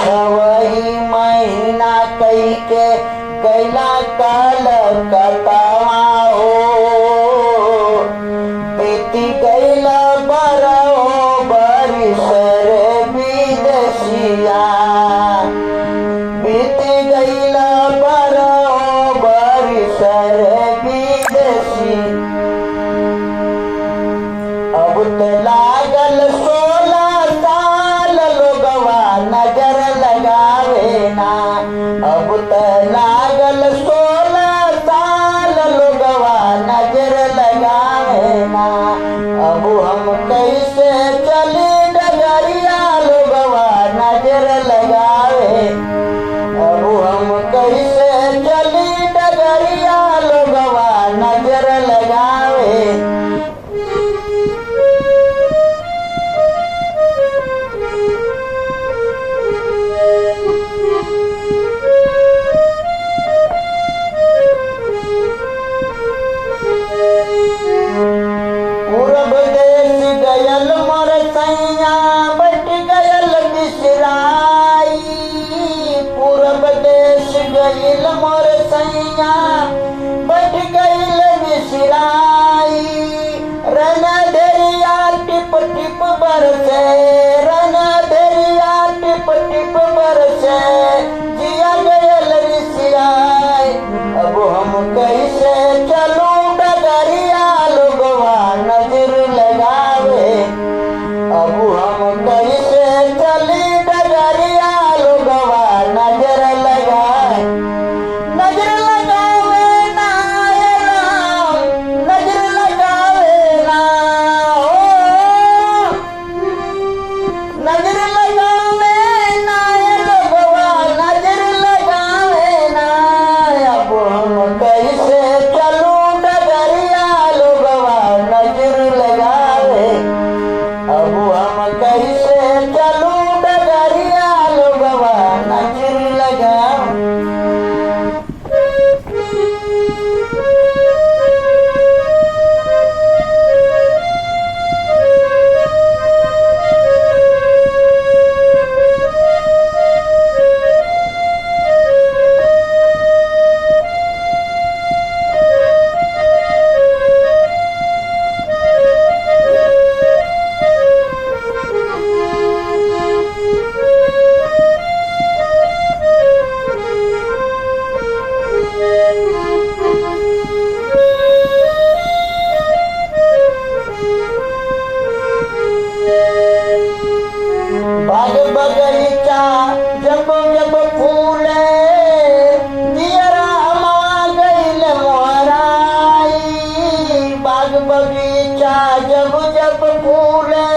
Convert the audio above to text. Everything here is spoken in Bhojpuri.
छवही महीना कई के कैला काल कतवा हो बीती गैला बरहो बरिस रे विदेशिया बीती गैला बरहो बरिस रे विदेशी अब तो लागल 16 साल लोगवा नजर लगावे ना अब तो लागल 16 साल लोगवा नजर लगावे ना अब हम कैसे चली डगरिया लोगवा नजर लगावे अब हम कैसे चली डगरिया लोगवा नजर लगावे पूरब देश गयल मोर सैया बट गयल बिसराई पूरब देश गयल मोर सैया बट गयल बिसराई रन धरिया टिप टिप बरसे रन धरिया टिप टिप बरसे जिया गयल रिसियाई अब हम कैसे चलूं डगरिया लोगवा नजर लगावे अब हम कैसे चली डगरिया लोगवा नजर लगावे नजर लगावे ना ये राम नजर लगावे ना ओ नजर लगावे ना ये लोगवा नजर लगावे ना अब हम कैसे चलूं डगरिया लोगवा नजर लगावे अब हम कैसे चलूं डगरिया लोगवा नजर लगावे बाग बगीचा जब जब फूले दियरा मा गइल मोहराई बाग बगीचा जब जब फूले